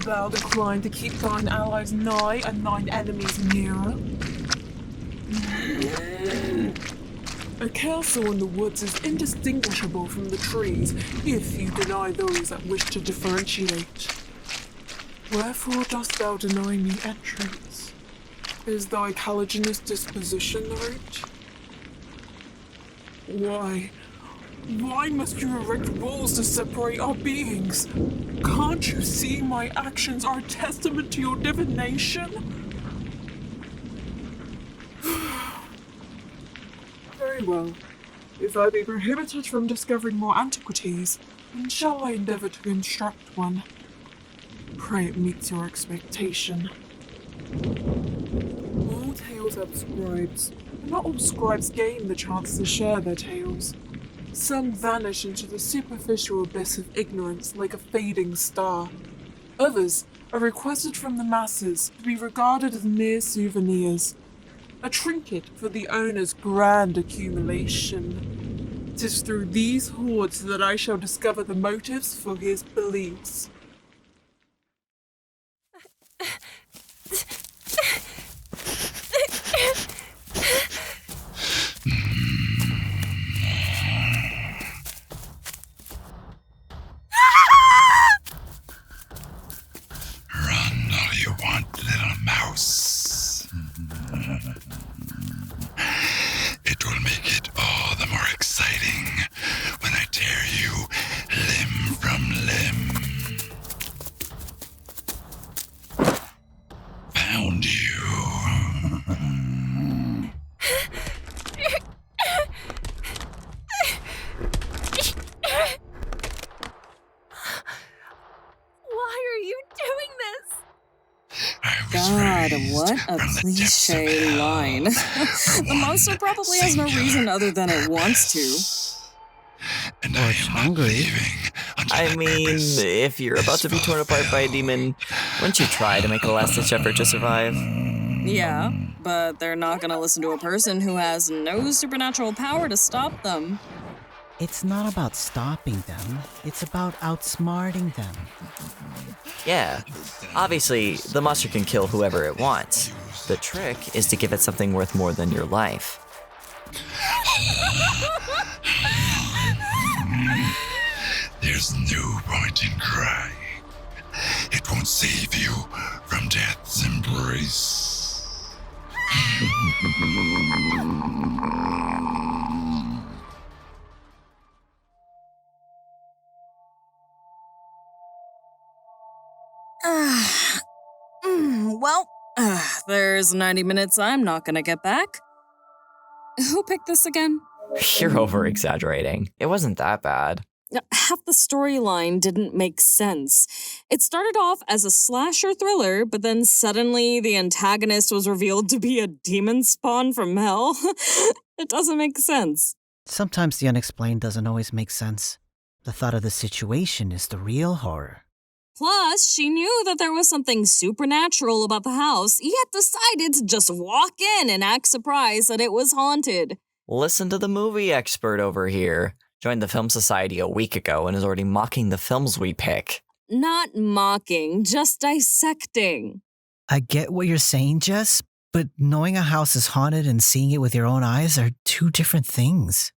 thou decline to keep thine allies nigh and thine enemies nearer? A castle in the woods is indistinguishable from the trees if you deny those that wish to differentiate. Wherefore dost thou deny me entrance? Is thy caligenous disposition the root? Why must you erect walls to separate our beings? Can't you see my actions are a testament to your divination? Very well. If I be prohibited from discovering more antiquities, then shall I endeavour to construct one? Pray it meets your expectation. All tales have scribes, but not all scribes gain the chance to share their tales. Some vanish into the superficial abyss of ignorance like a fading star. Others are requested from the masses to be regarded as mere souvenirs, a trinket for the owner's grand accumulation. 'Tis through these hoards that I shall discover the motives for his beliefs. Run all you want, little mouse. It will make it all the more exciting when I tear you limb from limb. Found you. God, what a cliche line. The monster probably has no reason other than it wants to. And I am hungry. I mean, if you're about to be torn apart by a demon, wouldn't you try to make a last-ditch effort to survive? Yeah, but they're not gonna listen to a person who has no supernatural power to stop them. It's not about stopping them, it's about outsmarting them. Yeah, obviously, the monster can kill whoever it wants. The trick is to give it something worth more than your life. There's no point in crying. It won't save you from death's embrace. Well, there's 90 minutes I'm not gonna get back. Who picked this again? You're over-exaggerating. It wasn't that bad. Half the storyline didn't make sense. It started off as a slasher thriller, but then suddenly the antagonist was revealed to be a demon spawn from hell. It doesn't make sense. Sometimes the unexplained doesn't always make sense. The thought of the situation is the real horror. Plus, she knew that there was something supernatural about the house, yet decided to just walk in and act surprised that it was haunted. Listen to the movie expert over here. Joined the Film Society a week ago and is already mocking the films we pick. Not mocking, just dissecting. I get what you're saying, Jess, but knowing a house is haunted and seeing it with your own eyes are two different things.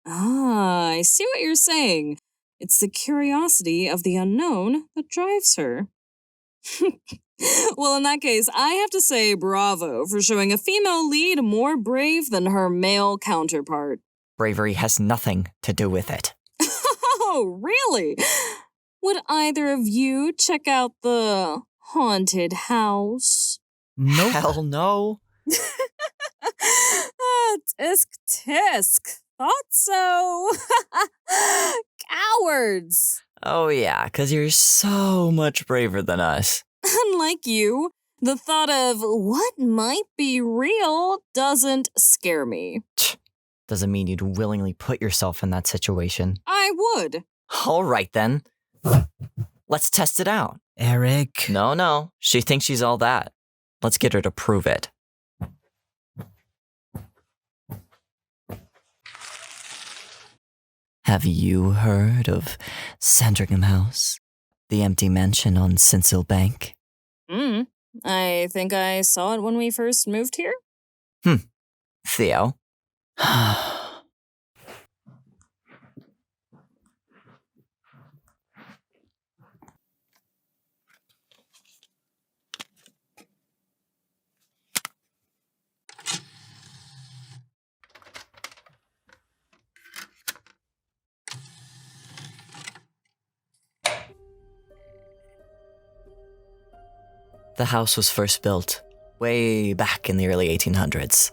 Ah, I see what you're saying. It's the curiosity of the unknown that drives her. Well, in that case, I have to say bravo for showing a female lead more brave than her male counterpart. Bravery has nothing to do with it. Oh, really? Would either of you check out the haunted house? Nope. Hell no. Tisk tisk. Thought so. Cowards. Oh yeah, 'cause you're so much braver than us. Unlike you, the thought of what might be real doesn't scare me. Doesn't mean you'd willingly put yourself in that situation. I would. All right then. Let's test it out. Erik. No. She thinks she's all that. Let's get her to prove it. Have you heard of Sandringham House? The empty mansion on Sincil Bank? I think I saw it when we first moved here. Theo? The house was first built way back in the early 1800s.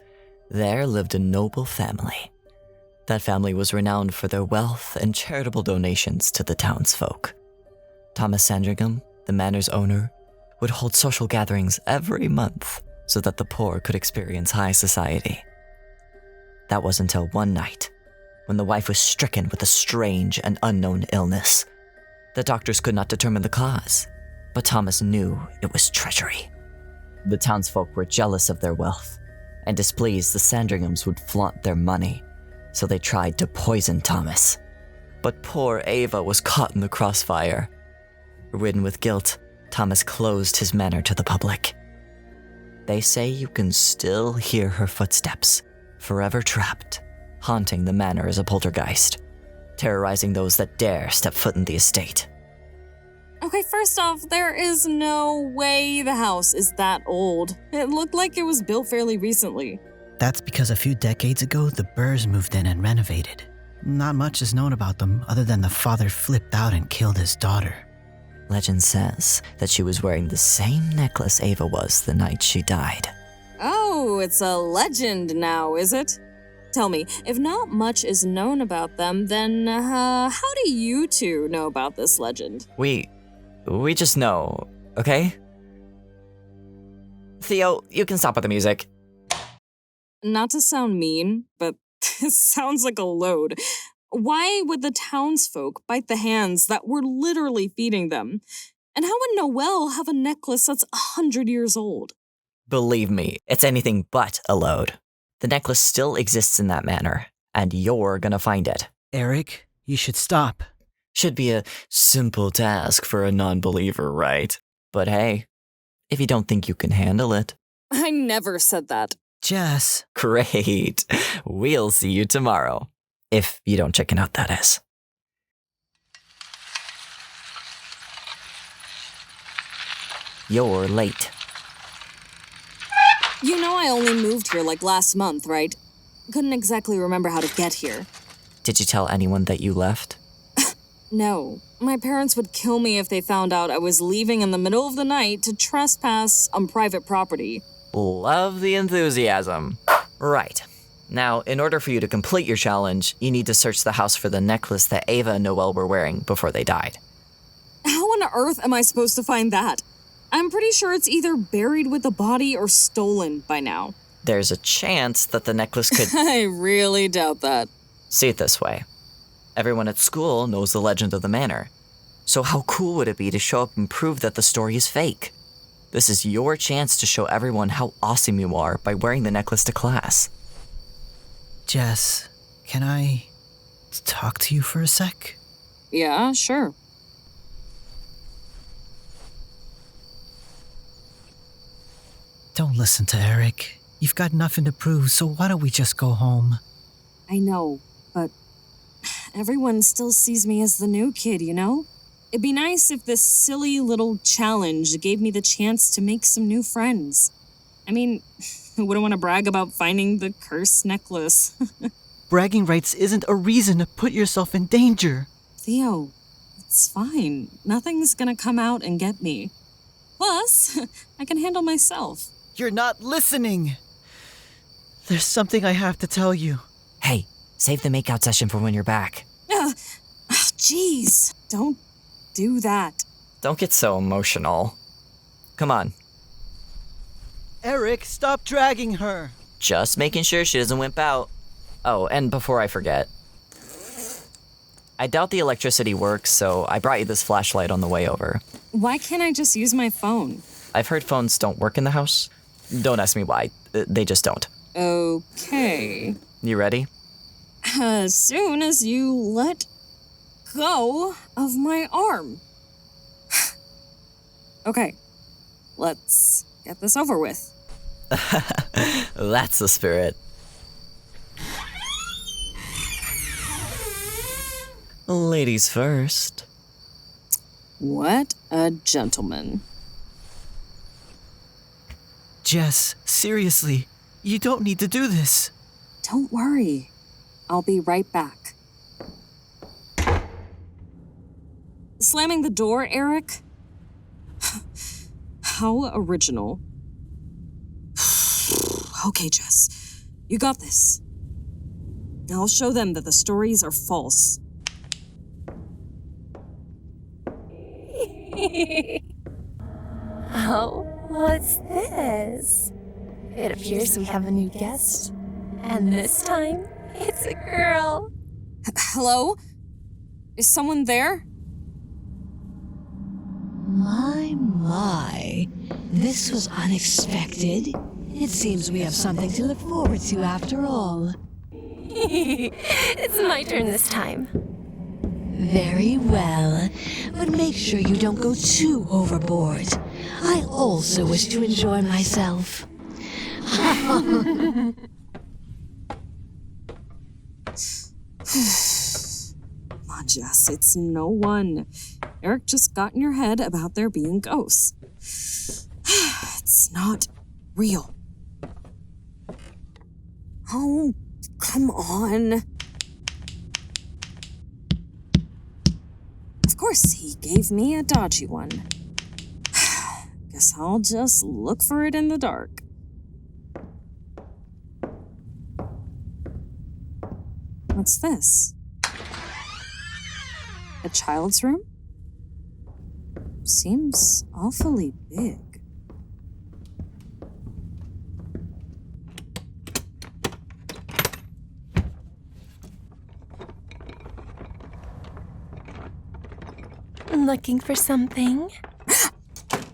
There lived a noble family. That family was renowned for their wealth and charitable donations to the townsfolk. Thomas Sandringham, the manor's owner, would hold social gatherings every month so that the poor could experience high society. That was until one night, when the wife was stricken with a strange and unknown illness. The doctors could not determine the cause, but Thomas knew it was treachery. The townsfolk were jealous of their wealth, and displeased the Sandringhams would flaunt their money, so they tried to poison Thomas. But poor Ava was caught in the crossfire. Ridden with guilt, Thomas closed his manor to the public. They say you can still hear her footsteps, forever trapped, haunting the manor as a poltergeist, terrorizing those that dare step foot in the estate. Okay, first off, there is no way the house is that old. It looked like it was built fairly recently. That's because a few decades ago, the Burrs moved in and renovated. Not much is known about them other than the father flipped out and killed his daughter. Legend says that she was wearing the same necklace Ava was the night she died. Oh, it's a legend now, is it? Tell me, if not much is known about them, then how do you two know about this legend? We just know, okay? Theo, you can stop with the music. Not to sound mean, but this sounds like a load. Why would the townsfolk bite the hands that were literally feeding them? And how would Noelle have a necklace that's 100 years old? Believe me, it's anything but a load. The necklace still exists in that manor, and you're gonna find it. Erik, you should stop. Should be a simple task for a non-believer, right? But hey, if you don't think you can handle it. I never said that. Jess. Great. We'll see you tomorrow. If you don't chicken out, that is. You're late. You know I only moved here like last month, right? Couldn't exactly remember how to get here. Did you tell anyone that you left? No. My parents would kill me if they found out I was leaving in the middle of the night to trespass on private property. Love the enthusiasm. Right. Now, in order for you to complete your challenge, you need to search the house for the necklace that Ava and Noelle were wearing before they died. How on earth am I supposed to find that? I'm pretty sure it's either buried with the body or stolen by now. There's a chance that the necklace could... I really doubt that. See it this way. Everyone at school knows the legend of the manor. So how cool would it be to show up and prove that the story is fake? This is your chance to show everyone how awesome you are by wearing the necklace to class. Jess, can I talk to you for a sec? Yeah, sure. Don't listen to Erik. You've got nothing to prove, so why don't we just go home? I know, but everyone still sees me as the new kid, you know? It'd be nice if this silly little challenge gave me the chance to make some new friends. I mean, who wouldn't want to brag about finding the cursed necklace? Bragging rights isn't a reason to put yourself in danger. Theo, it's fine. Nothing's gonna come out and get me. Plus, I can handle myself. You're not listening. There's something I have to tell you. Hey, save the makeout session for when you're back. Jeez, don't do that. Don't get so emotional. Come on. Erik, stop dragging her. Just making sure she doesn't wimp out. Oh, and before I forget, I doubt the electricity works, so I brought you this flashlight on the way over. Why can't I just use my phone? I've heard phones don't work in the house. Don't ask me why. They just don't. Okay. You ready? As soon as you let go of my arm. Okay, let's get this over with. That's the spirit. Ladies first. What a gentleman. Jess, seriously, you don't need to do this. Don't worry. I'll be right back. Slamming the door, Erik? How original. Okay, Jess. You got this. I'll show them that the stories are false. Oh, what's this? It appears we have a new guest. And this time, it's a girl. Hello? Is someone there? My. This was unexpected. It seems we have something to look forward to after all. It's my turn this time. Very well, but make sure you don't go too overboard. I also wish to enjoy myself. Come on, Jess, it's no one. Erik just got in your head about there being ghosts. It's not real. Oh, come on. Of course, he gave me a dodgy one. Guess I'll just look for it in the dark. What's this? A child's room? Seems awfully big. Looking for something?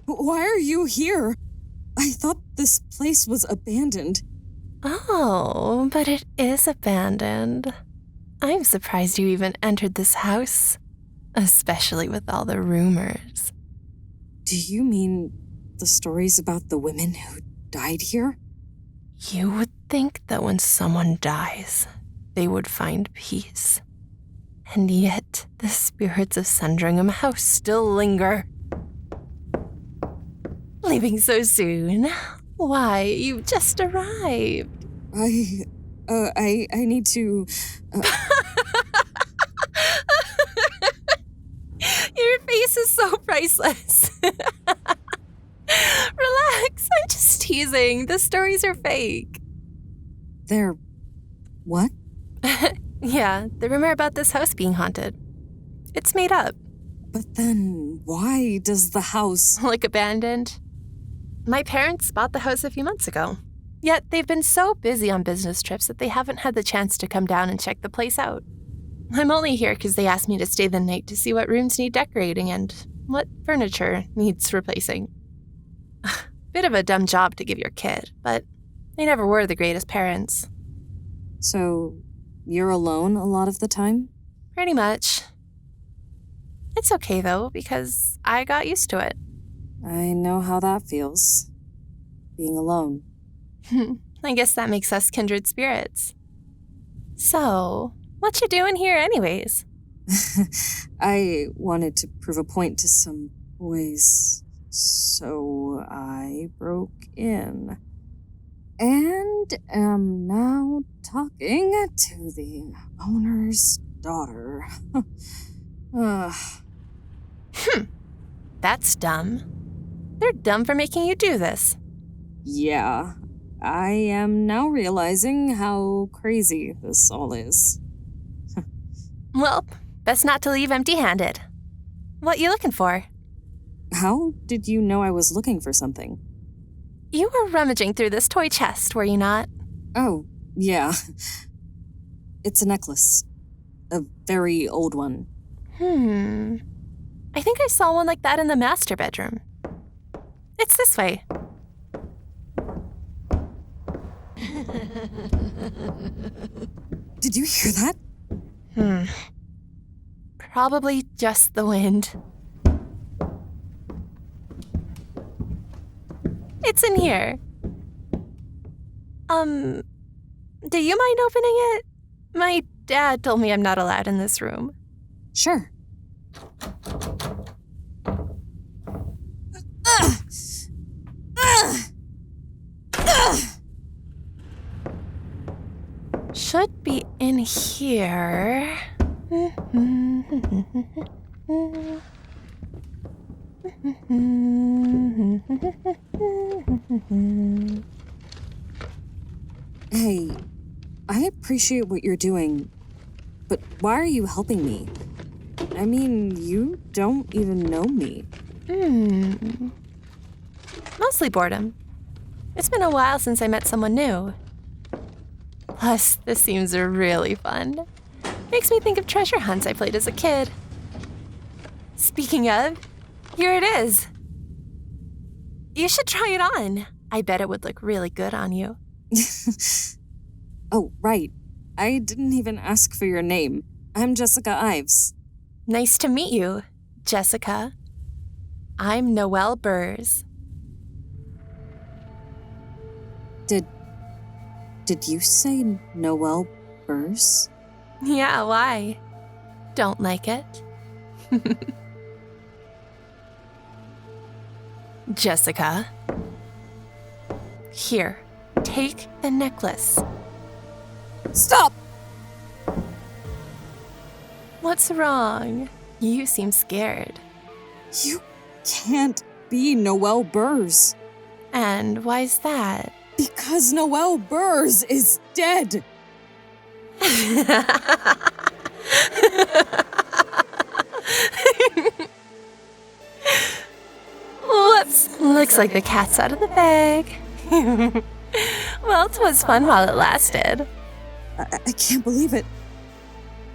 Why are you here? I thought this place was abandoned. Oh, but it is abandoned. I'm surprised you even entered this house, especially with all the rumors. Do you mean the stories about the women who died here? You would think that when someone dies, they would find peace. And yet, the spirits of Sandringham House still linger. Leaving so soon? Why, you just arrived. I need to... Your face is so priceless. Relax, I'm just teasing. The stories are fake. They're... what? Yeah, the rumor about this house being haunted. It's made up. But then, why does the house... Like abandoned? My parents bought the house a few months ago. Yet they've been so busy on business trips that they haven't had the chance to come down and check the place out. I'm only here because they asked me to stay the night to see what rooms need decorating and what furniture needs replacing. Bit of a dumb job to give your kid, but they never were the greatest parents. So, you're alone a lot of the time? Pretty much. It's okay, though, because I got used to it. I know how that feels. Being alone. I guess that makes us kindred spirits. So, what you doing here anyways? I wanted to prove a point to some boys, so I broke in. And am now talking to the owner's daughter. That's dumb. They're dumb for making you do this. Yeah, I am now realizing how crazy this all is. Well, best not to leave empty-handed. What you looking for? How did you know I was looking for something? You were rummaging through this toy chest, were you not? Oh, yeah. It's a necklace. A very old one. I think I saw one like that in the master bedroom. It's this way. Did you hear that? Probably just the wind. It's in here. Do you mind opening it? My dad told me I'm not allowed in this room. Sure. Should be in here. Hey, I appreciate what you're doing, but why are you helping me? I mean, you don't even know me. Mostly boredom. It's been a while since I met someone new. Plus, this seems really fun. Makes me think of treasure hunts I played as a kid. Speaking of, here it is. You should try it on. I bet it would look really good on you. Oh, right. I didn't even ask for your name. I'm Jessica Ives. Nice to meet you, Jessica. I'm Noelle Burrs. Did you say Noelle Burrs? Yeah, why? Don't like it? Jessica. Here, take the necklace. Stop! What's wrong? You seem scared. You can't be Noelle Burrs. And why's that? Because Noelle Burrs is dead. Whoops. Looks like the cat's out of the bag. Well, it was fun while it lasted. I can't believe it.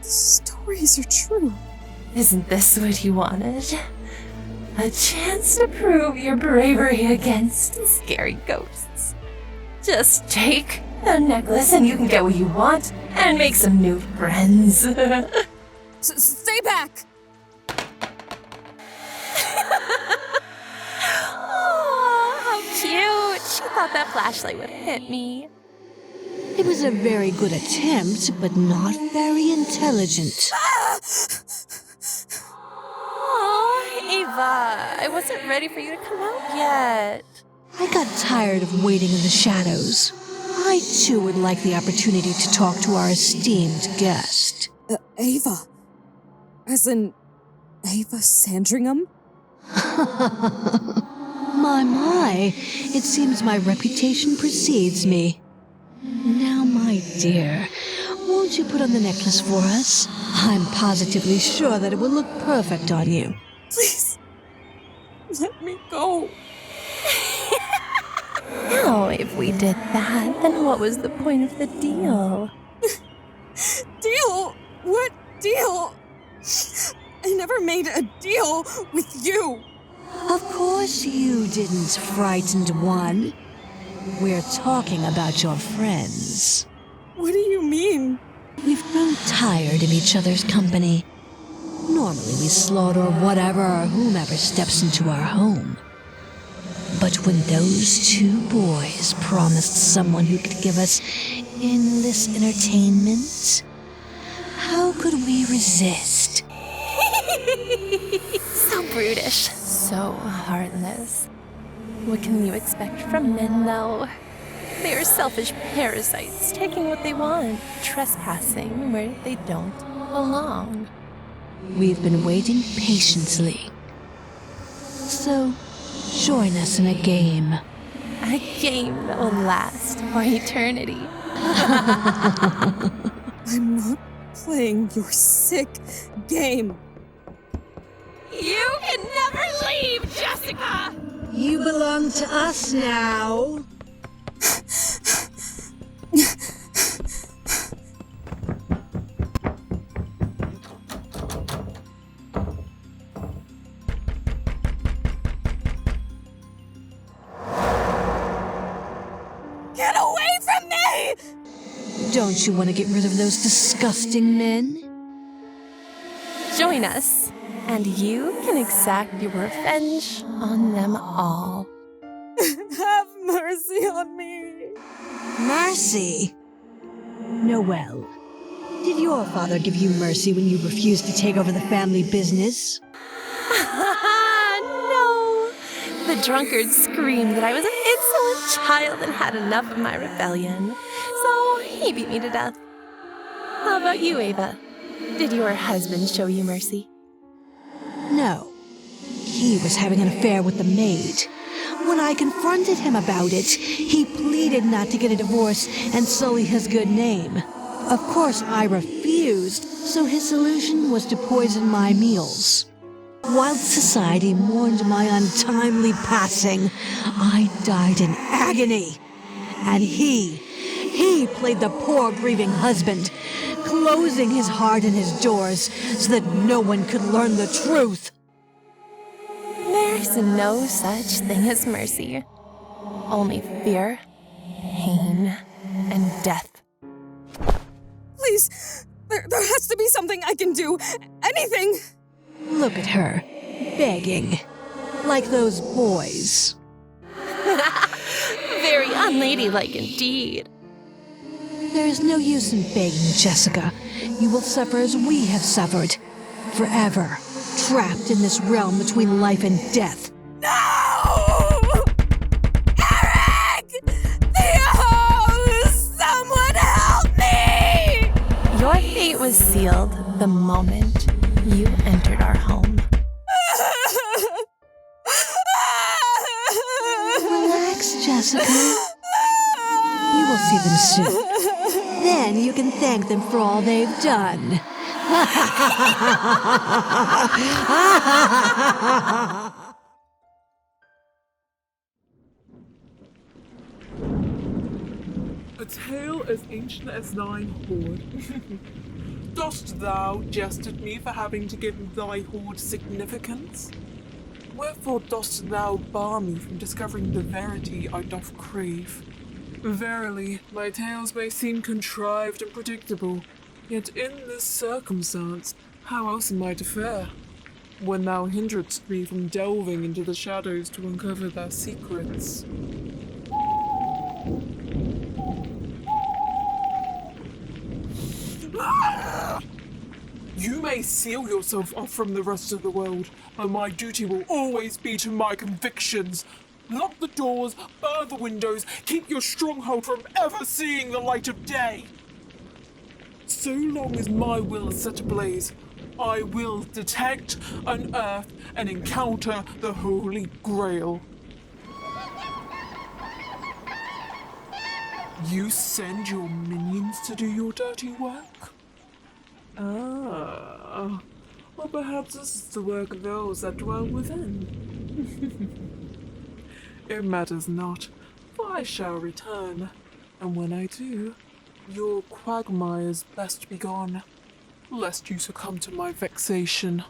The stories are true. Isn't this what you wanted? A chance to prove your bravery against scary ghosts. Just take the necklace and you can get what you want and make some new friends. Stay back! Oh, how cute. She thought that flashlight would hit me. It was a very good attempt, but not very intelligent. Oh, Ava, I wasn't ready for you to come out yet. I got tired of waiting in the shadows. I too would like the opportunity to talk to our esteemed guest. Ava. As in, Ava Sandringham? My, it seems my reputation precedes me. Now, my dear, won't you put on the necklace for us? I'm positively sure that it will look perfect on you. Please, let me go. Now, if we did that, then what was the point of the deal? Deal? What deal? I never made a deal with you. Of course you didn't, frightened one. We're talking about your friends. What do you mean? We've grown tired of each other's company. Normally we slaughter whatever or whomever steps into our home. But when those two boys promised someone who could give us endless entertainment, how could we resist? So brutish, so heartless. What can you expect from men, though? They are selfish parasites, taking what they want, trespassing where they don't belong. We've been waiting patiently. So, join us in a game. A game that will last for eternity. I'm not playing your sick game. You can never leave, Jessica! You belong to us now. Get away from me! Don't you want to get rid of those disgusting men? Join us, and you can exact your revenge on them all. Have Mercy? Noelle, did your father give you mercy when you refused to take over the family business? No! The drunkard screamed that I was an insolent child and had enough of my rebellion, so he beat me to death. How about you, Ava? Did your husband show you mercy? No. He was having an affair with the maid. When I confronted him about it, he pleaded not to get a divorce and sully his good name. Of course, I refused, so his solution was to poison my meals. While society mourned my untimely passing, I died in agony. And he played the poor grieving husband, closing his heart and his doors so that no one could learn the truth. There's no such thing as mercy. Only fear, pain, and death. Please, there has to be something I can do. Anything. Look at her, begging, like those boys. Very unladylike indeed. There is no use in begging, Jessica. You will suffer as we have suffered. Forever, trapped in this realm between life and death. No! Erik! Theo! Someone help me! Your fate was sealed the moment you entered our home. Relax, Jessica. You will see them soon. Then you can thank them for all they've done. A tale as ancient as thine hoard. Dost thou jest at me for having to give thy hoard significance? Wherefore dost thou bar me from discovering the verity I doth crave? Verily, my tales may seem contrived and predictable, yet in this circumstance, how else am I to fare? When thou hinderedst me from delving into the shadows to uncover their secrets. You may seal yourself off from the rest of the world, but my duty will always be to my convictions. Lock the doors, bar the windows, keep your stronghold from ever seeing the light of day. So long as my will is set ablaze, I will detect, unearth, and encounter the Holy Grail. You send your minions to do your dirty work? Ah, or perhaps this is the work of those that dwell within. It matters not, for I shall return, and when I do, your quagmires best be gone, lest you succumb to my vexation.